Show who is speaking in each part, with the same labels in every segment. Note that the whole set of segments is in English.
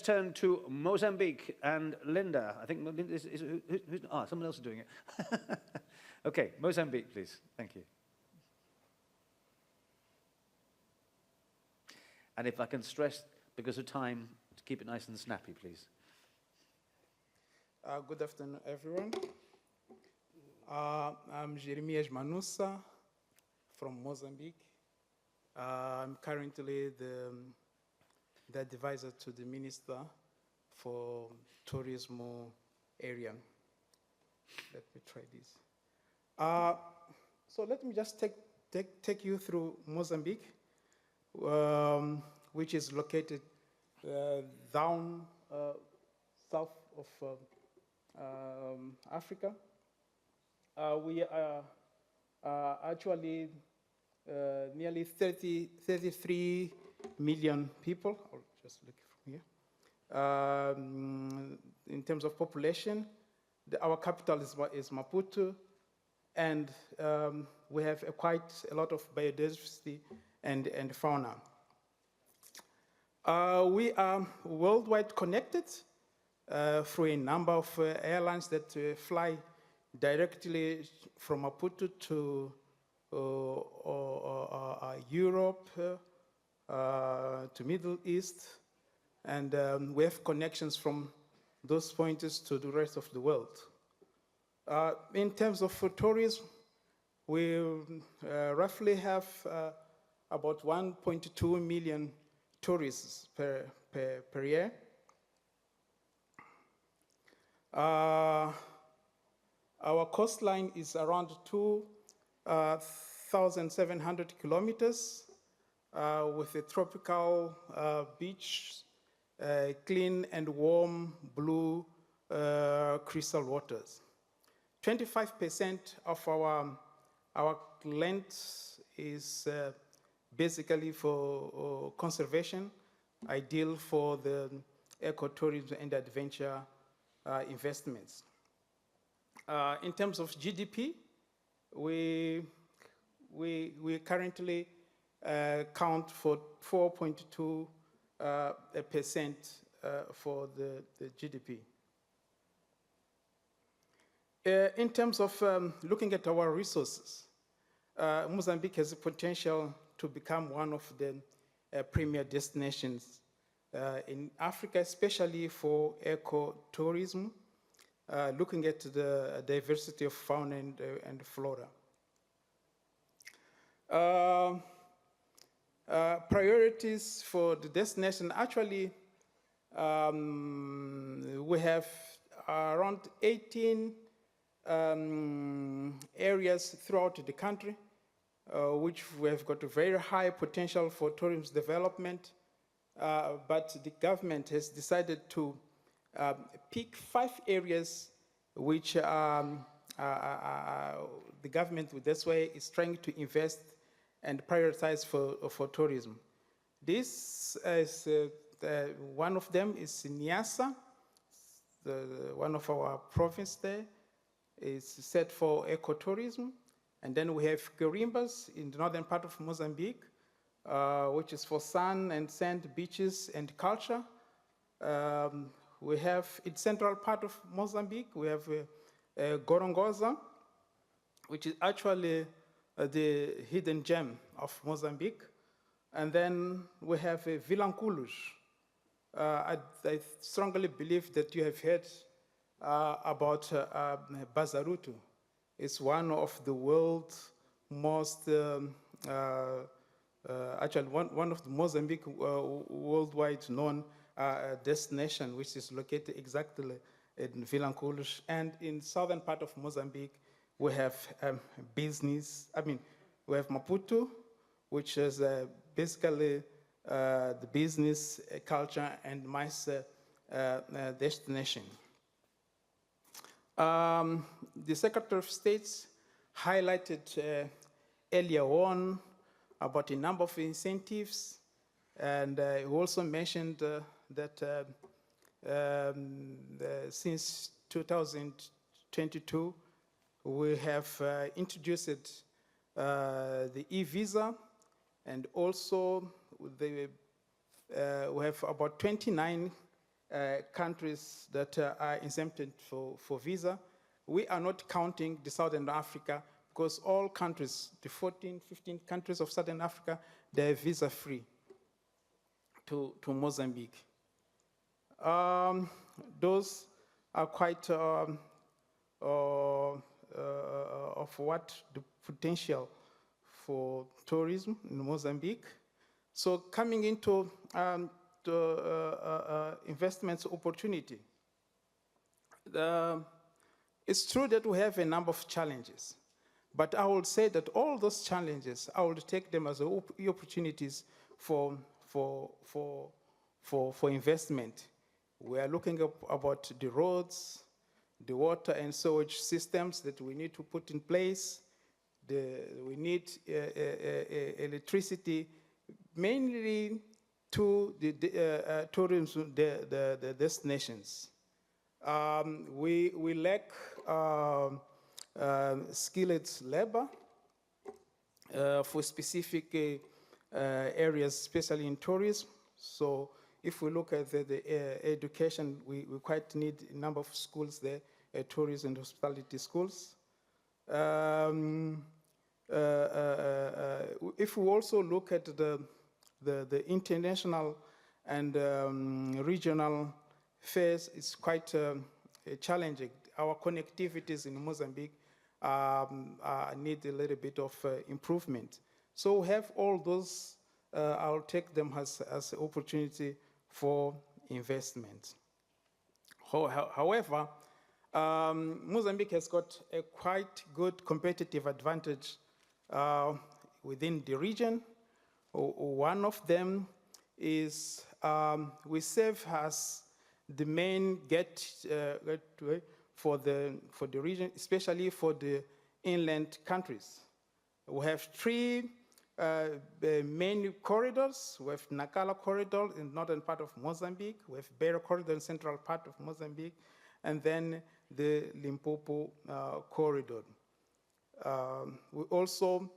Speaker 1: turn to Mozambique and Linda. I think Linda someone else is doing it. Okay, Mozambique, please. Thank you. And if I can stress, because of time, to keep it nice and snappy, please.
Speaker 2: Good afternoon, everyone. I'm Jeremias Manusa from Mozambique. I'm currently the advisor to the Minister for Tourism area. Let me try this. So let me just take you through Mozambique, which is located down south of Africa. We are actually nearly 33 million people. I'll just look from here. In terms of population, our capital is Maputo, and we have quite a lot of biodiversity and fauna. We are worldwide connected through a number of airlines that fly directly from Maputo to Europe, to Middle East, and we have connections from those points to the rest of the world. In terms of tourism, we roughly have about 1.2 million tourists per year. Our coastline is around 2,700 kilometers with a tropical beach, clean and warm blue crystal waters. 25% of our land is basically for conservation, ideal for the ecotourism and adventure investments. In terms of GDP, we currently count for 4.2% for the GDP. In terms of looking at our resources, Mozambique has the potential to become one of the premier destinations in Africa, especially for ecotourism, looking at the diversity of fauna and flora. Priorities for the destination, actually, we have around 18 areas throughout the country, which we have got a very high potential for tourism development, but the government has decided to pick 5 areas which the government, this way, is trying to invest and prioritize for tourism. This is one of them is Niassa, one of our province there is set for ecotourism, and then we have Quirimbas in the northern part of Mozambique, which is for sun and sand, beaches and culture. We have in central part of Mozambique, we have Gorongosa, which is actually the hidden gem of Mozambique. And then we have Vilanculos. I strongly believe that you have heard about Bazaruto. It's one of the world's most, actually one of the Mozambique worldwide known destination, which is located exactly in Vilanculos. And in southern part of Mozambique, we have business. We have Maputo, which is basically the business, culture, and MICE destination. The Secretary of State highlighted earlier on about a number of incentives, and he also mentioned that since 2022, we have introduced the e-visa, and also we have about 29 countries that are exempted for visa. We are not counting the Southern Africa because all countries, the 14, 15 countries of Southern Africa, they're visa-free to Mozambique. Those are quite of what the potential for tourism in Mozambique. So coming into the investments opportunity, it's true that we have a number of challenges, but I would say that all those challenges, I would take them as opportunities for investment. We are looking about the roads, the water and sewage systems that we need to put in place. We need electricity, mainly to the tourism, the destinations. We lack skilled labor for specific areas, especially in tourism. So if we look at the education, we quite need a number of schools there, tourism and hospitality schools. If we also look at the international and regional affairs, it's quite challenging. Our connectivities in Mozambique need a little bit of improvement. So we have all those, I'll take them as an opportunity for investment. However, Mozambique has got a quite good competitive advantage within the region. One of them is we serve as the main gateway for the region, especially for the inland countries. We have three main corridors. We have Nacala corridor in northern part of Mozambique. We have Beira corridor in central part of Mozambique, and then the Limpopo corridor. We also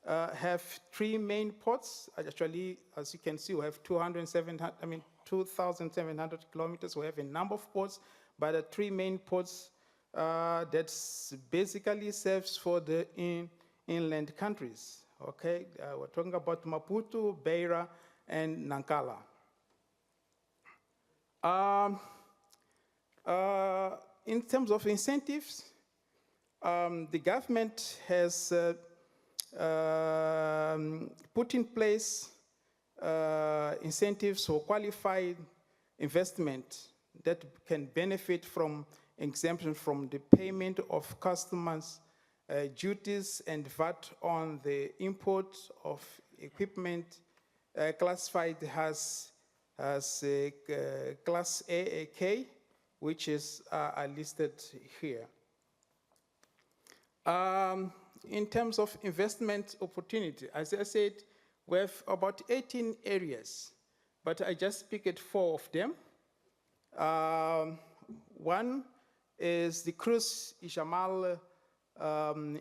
Speaker 2: have three main ports. Actually, as you can see, we have 2,700 kilometers. We have a number of ports, but the three main ports that basically serves for the inland countries. Okay, we're talking about Maputo, Beira, and Nampula. In terms of incentives, the government has put in place incentives for qualified investment that can benefit from exemption from the payment of customers' duties and VAT on the import of equipment classified as Class AAK, which is listed here. In terms of investment opportunity, as I said, we have about 18 areas, but I just picked 4 of them. One is the Cruz Ijamal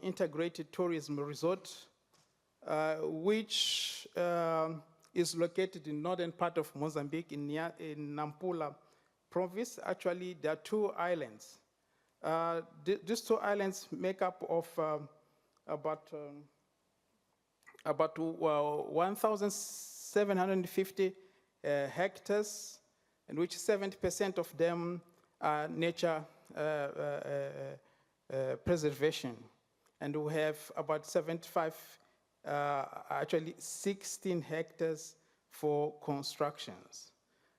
Speaker 2: Integrated Tourism Resort, which is located in northern part of Mozambique in Nampula province. Actually, there are 2 islands. These 2 islands make up of about 1,750 hectares, in which 70% of them are nature preservation. And we have about 16 hectares for constructions.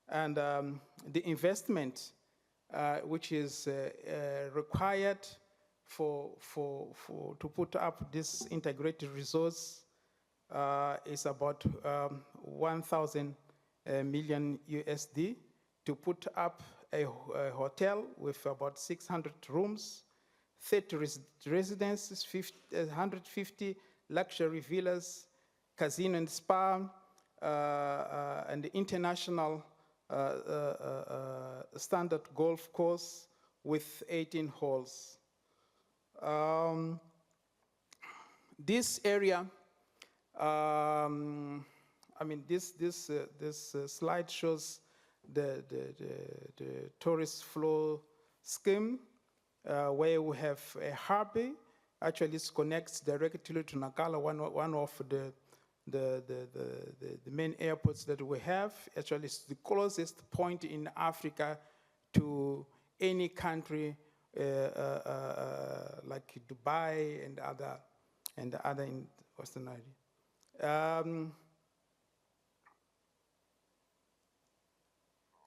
Speaker 2: And the investment which is required to put up this integrated resource is about 1,000 million USD to put up a hotel with about 600 rooms, 30 residences, 150 luxury villas, casino and spa, and the international standard golf course with 18 holes. This area, this slide shows the tourist flow scheme, where we have a harbor. Actually, it connects directly to Nacala, one of the main airports that we have. Actually, it's the closest point in Africa to any country like Dubai and other in Western area.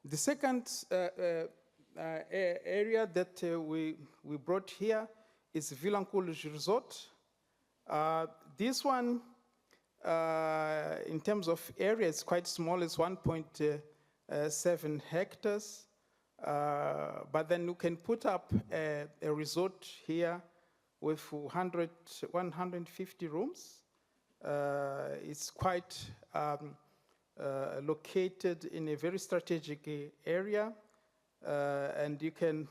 Speaker 2: The second area that we brought here is Vilanculo Resort. This one, in terms of area, is quite small. It's 1.7 hectares. But then you can put up a resort here with 150 rooms. It's quite located in a very strategic area. And you can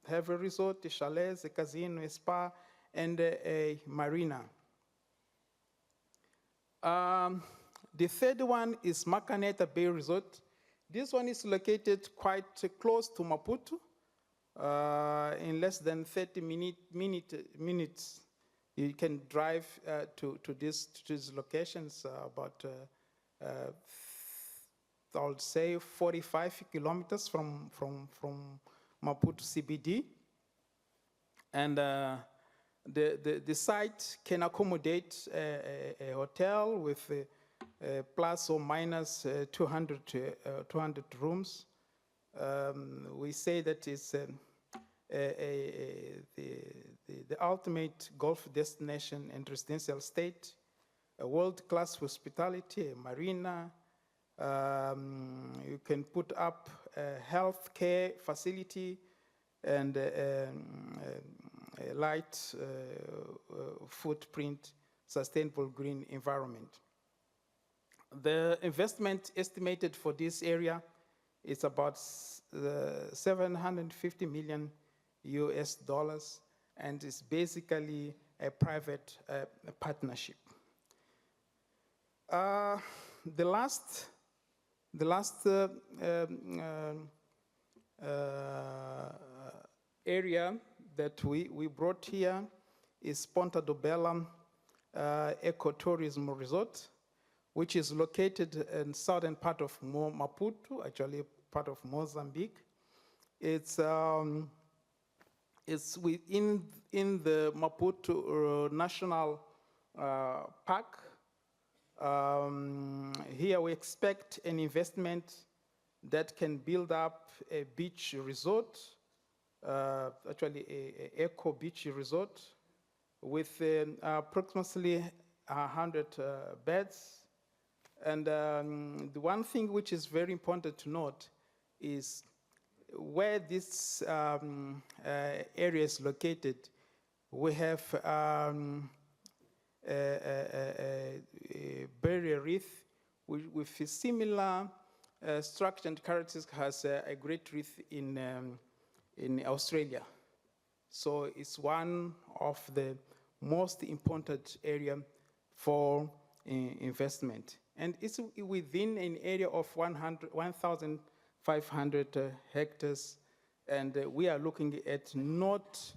Speaker 2: have a resort, a chalet, a casino, a spa, and a marina. The third one is Macaneta Bay Resort. This one is located quite close to Maputo. In less than 30 minutes, you can drive to these locations, about, I would say, 45 kilometers from Maputo CBD. And the site can accommodate a hotel with plus or minus 200 rooms. We say that it's the ultimate golf destination and residential state, a world-class hospitality, a marina. You can put up a healthcare facility and a light footprint, sustainable green environment. The investment estimated for this area is about 750 million US dollars, and it's basically a private partnership. The last area that we brought here is Ponta do Bela Ecotourism Resort, which is located in southern part of Maputo, actually part of Mozambique. It's within the Maputo National Park. Here we expect an investment that can build up a beach resort, actually a eco beach resort with approximately 100 beds. And the one thing which is very important to note is where this area is located, we have a barrier reef with a similar structure and characteristics has a great reef in Australia. So it's one of the most important area for investment. And it's within an area of 1,500 hectares, and we are looking at not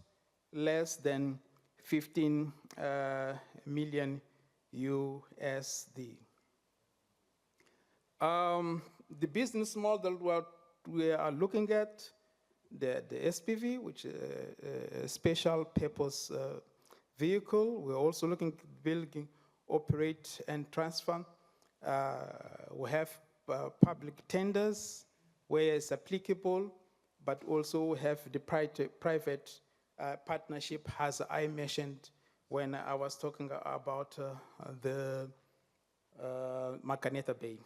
Speaker 2: less than 15 million USD. The business model what we are looking at, the SPV, which is a special purpose vehicle. We're also looking at building, operate, and transfer. We have public tenders where it's applicable, but also we have the private partnership, as I mentioned when I was talking about the Macaneta Bay.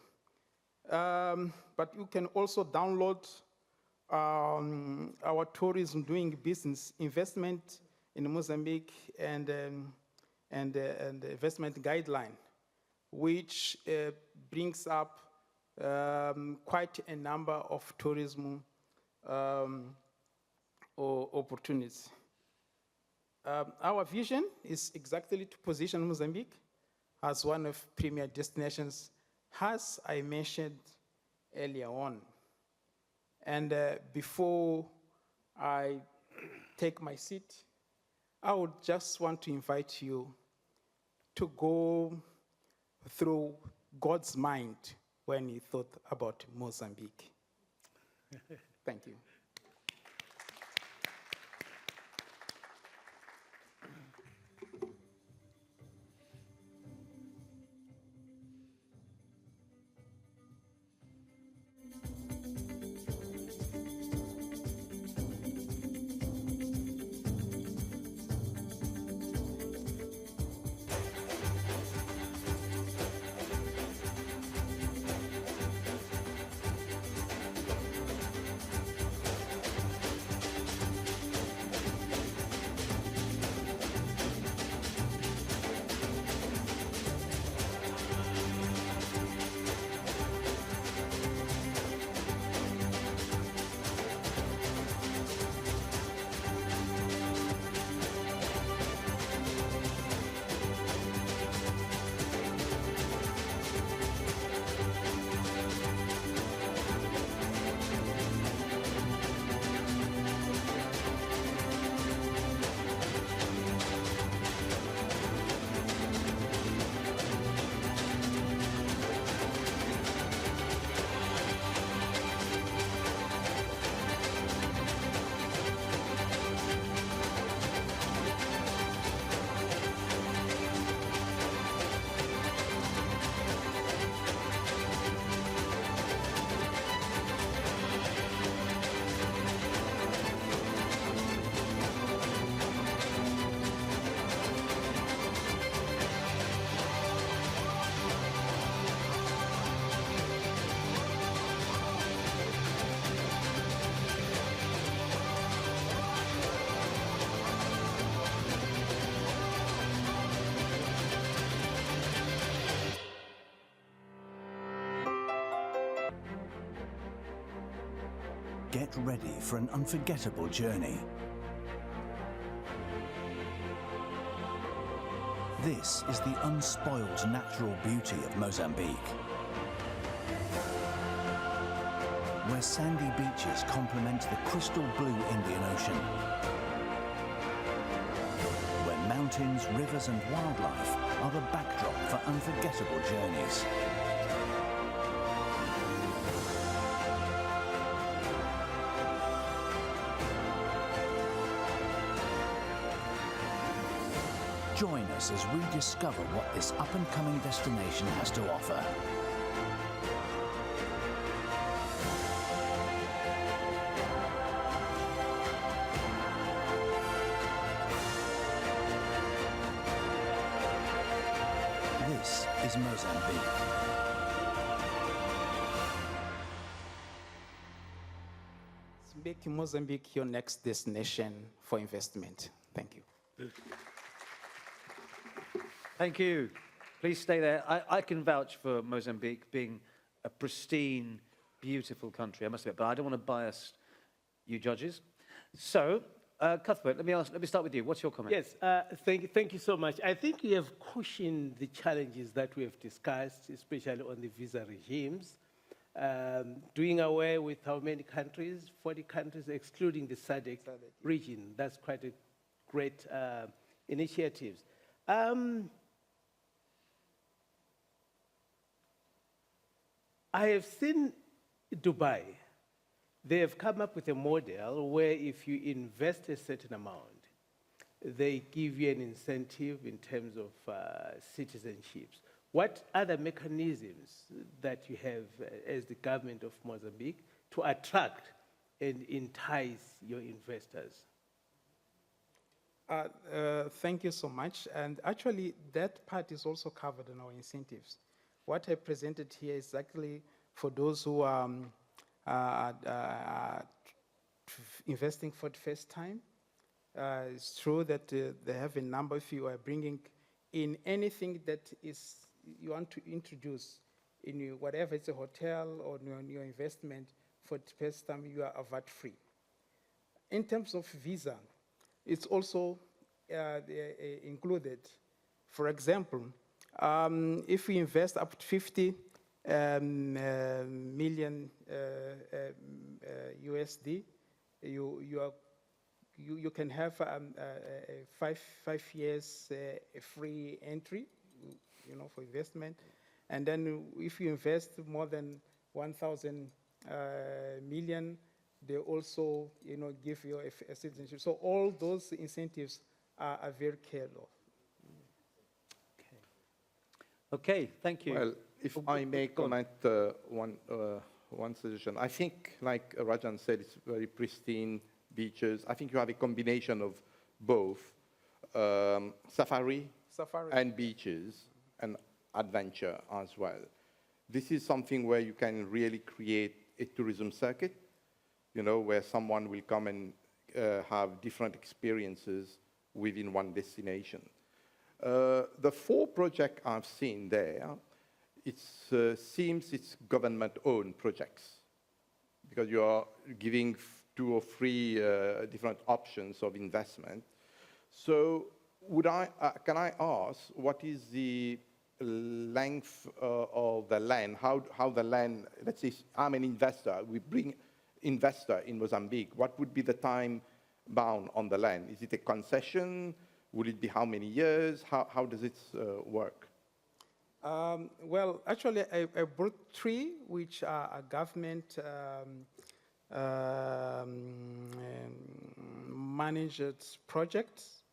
Speaker 2: But you can also download our tourism doing business investment in Mozambique and investment guideline, which brings up quite a number of tourism opportunities. Our vision is exactly to position Mozambique as one of premier destinations, as I mentioned earlier on. And before I take my seat, I would just want to invite you to go through God's mind when he thought about Mozambique. Thank you.
Speaker 3: Get ready for an unforgettable journey. This is the unspoiled natural beauty of Mozambique, where sandy beaches complement the crystal blue Indian Ocean, where mountains, rivers and wildlife are the backdrop for unforgettable journeys. Join us as we discover what this up-and-coming destination has to offer. This is Mozambique.
Speaker 2: Make Mozambique your next destination for investment. Thank you.
Speaker 1: Thank you. Please stay there. I can vouch for Mozambique being a pristine, beautiful country, I must admit, but I don't want to bias you judges. So, Cuthbert, let me start with you. What's your comment?
Speaker 4: Yes, thank you so much. I think you have cushioned the challenges that we have discussed, especially on the visa regimes. Doing away with how many countries? 40 countries, excluding the SADC region. That's quite a great initiative. I have seen Dubai. They have come up with a model where if you invest a certain amount, they give you an incentive in terms of citizenships. What other mechanisms that you have as the government of Mozambique to attract and entice your investors?
Speaker 2: Thank you so much. And actually, that part is also covered in our incentives. What I presented here is actually for those who are investing for the first time. It's true that they have a number. If you are bringing in anything that is you want to introduce in your, whatever it's a hotel or your investment for the first time, you are VAT-free. In terms of visa, it's also included. For example, if we invest up to 50 million USD, you can have a 5 years free entry, for investment. And then if you invest more than 1,000 million, they also, give you a citizenship. So all those incentives are very cared of.
Speaker 1: Okay, thank you.
Speaker 5: Well, if I may
Speaker 1: go on.
Speaker 5: comment one suggestion. I think, like Rajan said, it's very pristine beaches. I think you have a combination of both safari and beaches and adventure as well. This is something where you can really create a tourism circuit, where someone will come and have different experiences within one destination. The 4 projects I've seen there, it seems it's government-owned projects, because you are giving 2 or 3 different options of investment. So can I ask, what is the length of the land? How the land, let's say I'm an investor, we bring investor in Mozambique, what would be the time bound on the land? Is it a concession? Would it be how many years? How does it work?
Speaker 2: Well, actually, I brought 3, which are government managed projects,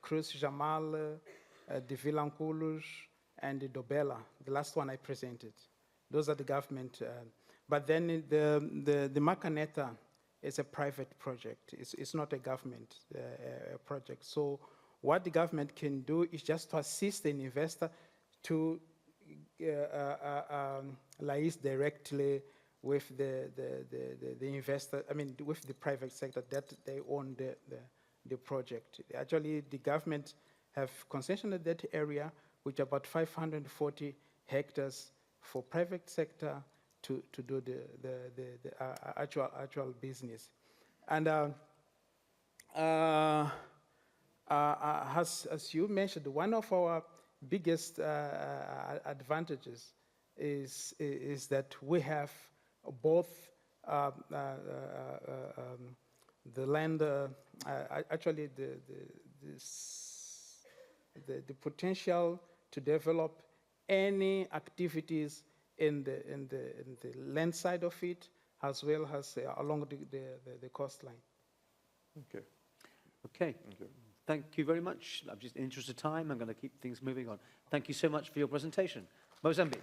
Speaker 2: Cruz Jamal, the Vilanculos, and the Dobela, the last one I presented. Those are the government. But then the Macaneta is a private project. It's not a government project. So what the government can do is just to assist an investor to liaise directly with the investor, with the private sector that they own the project. Actually, the government have concessioned that area, which about 540 hectares for private sector to do the actual business. And as you mentioned, one of our biggest advantages is that we have both the land, actually the potential to develop any activities in the land side of it, as well as along the coastline.
Speaker 5: Okay.
Speaker 1: Okay.
Speaker 5: Thank you.
Speaker 1: Thank you very much. I'm just in the interest of time, I'm going to keep things moving on. Thank you so much for your presentation. Mozambique.